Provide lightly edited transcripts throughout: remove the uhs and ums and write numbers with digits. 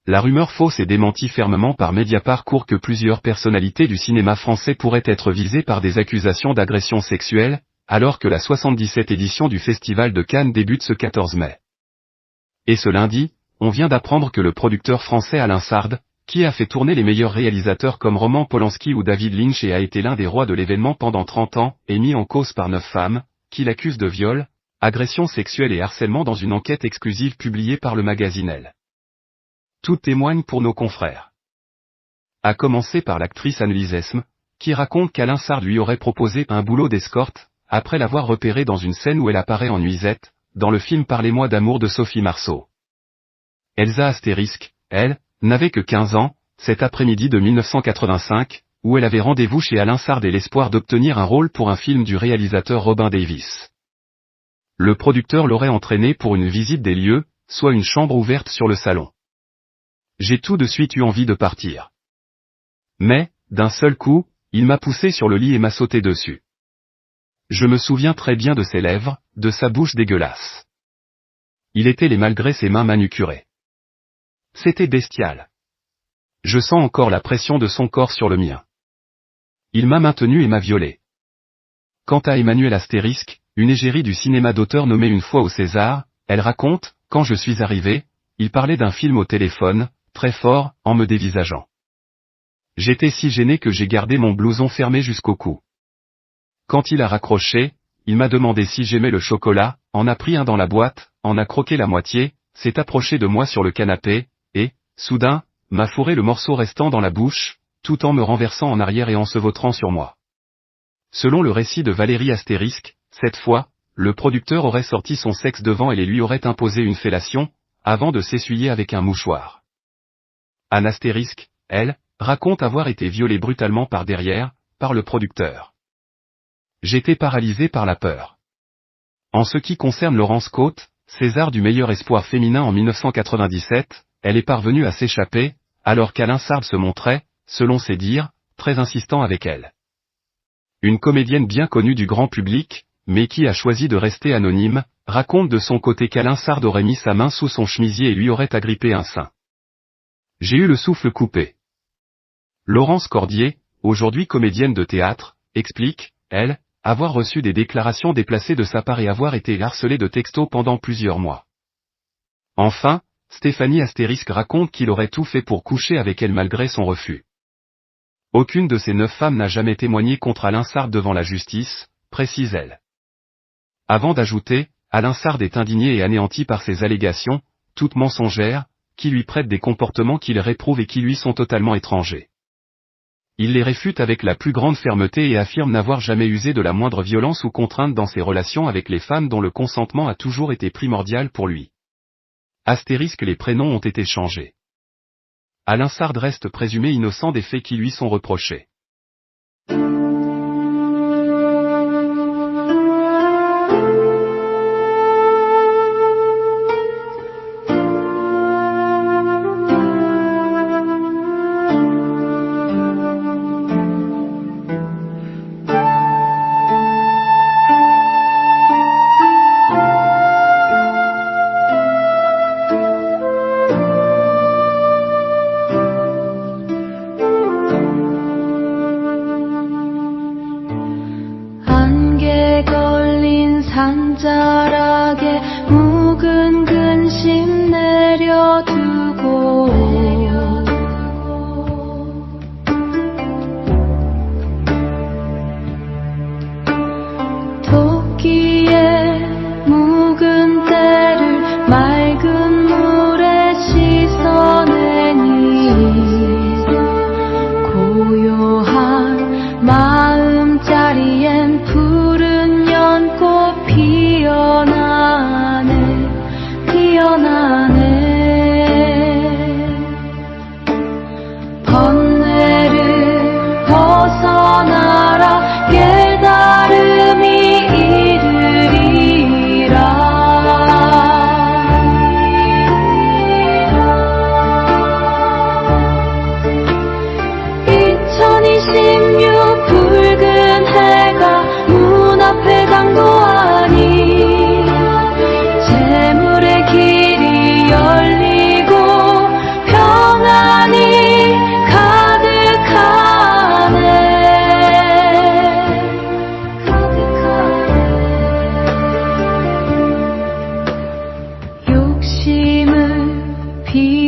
La rumeur fausse et démentie fermement par Mediapart court que plusieurs personnalités du cinéma français pourraient être visées par des accusations d'agression sexuelle, alors que la 77e édition du Festival de Cannes débute ce 14 mai. Et ce lundi, on vient d'apprendre que le producteur français Alain Sard, qui a fait tourner les meilleurs réalisateurs comme Roman Polanski ou David Lynch et a été l'un des rois de l'événement pendant 30 ans, est mis en cause par 9 femmes, qui l'accusent de viol, agression sexuelle et harcèlement dans une enquête exclusive publiée par le magazine Elle. Tout témoigne pour nos confrères. À commencer par l'actrice Annelise Esme, qui raconte qu'Alain Sard lui aurait proposé un boulot d'escorte, après l'avoir repéré dans une scène où elle apparaît en nuisette, dans le film Parlez-moi d'amour de Sophie Marceau. Elsa Astérisque, elle, n'avait que 15 ans, cet après-midi de 1985, où elle avait rendez-vous chez Alain Sard et l'espoir d'obtenir un rôle pour un film du réalisateur Robin Davis. Le producteur l'aurait entraînée pour une visite des lieux, soit une chambre ouverte sur le salon. J'ai tout de suite eu envie de partir. Mais, d'un seul coup, il m'a poussé sur le lit et m'a sauté dessus. Je me souviens très bien de ses lèvres, de sa bouche dégueulasse. Il était les malgré ses mains manucurées. C'était bestial. Je sens encore la pression de son corps sur le mien. Il m'a maintenu et m'a violé. Quant à Emmanuelle Astérisque, une égérie du cinéma d'auteur nommée une fois au César, elle raconte, quand je suis arrivé, il parlait d'un film au téléphone, très fort, en me dévisageant. J'étais si gêné que j'ai gardé mon blouson fermé jusqu'au cou. Quand il a raccroché, il m'a demandé si j'aimais le chocolat, en a pris un dans la boîte, en a croqué la moitié, s'est approché de moi sur le canapé, et, soudain, m'a fourré le morceau restant dans la bouche, tout en me renversant en arrière et en se vautrant sur moi. Selon le récit de Valérie Astérisque, cette fois, le producteur aurait sorti son sexe devant elle et lui aurait imposé une fellation, avant de s'essuyer avec un mouchoir. Anne Astérisque, elle, raconte avoir été violée brutalement par derrière, par le producteur. J'étais paralysé par la peur. En ce qui concerne Laurence Cotte, César du meilleur espoir féminin en 1997, elle est parvenue à s'échapper, alors qu'Alain Sard se montrait, selon ses dires, très insistant avec elle. Une comédienne bien connue du grand public, mais qui a choisi de rester anonyme, raconte de son côté qu'Alain Sard aurait mis sa main sous son chemisier et lui aurait agrippé un sein. J'ai eu le souffle coupé. Laurence Cordier, aujourd'hui comédienne de théâtre, explique, elle, avoir reçu des déclarations déplacées de sa part et avoir été harcelée de textos pendant plusieurs mois. Enfin, Stéphanie Astérisque raconte qu'il aurait tout fait pour coucher avec elle malgré son refus. Aucune de ces 9 femmes n'a jamais témoigné contre Alain Sard devant la justice, précise-elle. Avant d'ajouter, Alain Sard est indigné et anéanti par ces allégations, toutes mensongères, qui lui prêtent des comportements qu'il réprouve et qui lui sont totalement étrangers. Il les réfute avec la plus grande fermeté et affirme n'avoir jamais usé de la moindre violence ou contrainte dans ses relations avec les femmes dont le consentement a toujours été primordial pour lui. Astérisque, les prénoms ont été changés. Alain Sard reste présumé innocent des faits qui lui sont reprochés.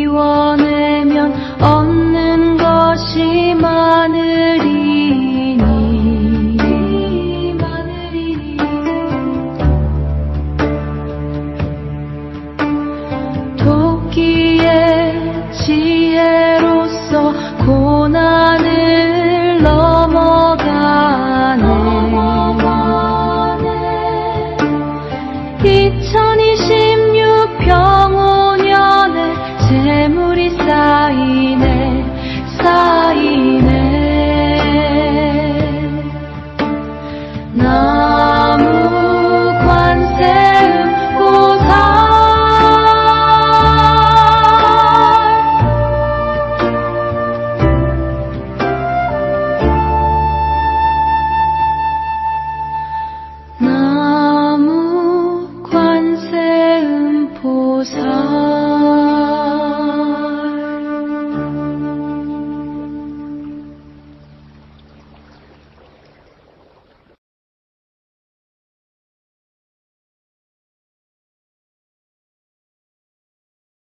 비워내면 얻는 것이 많아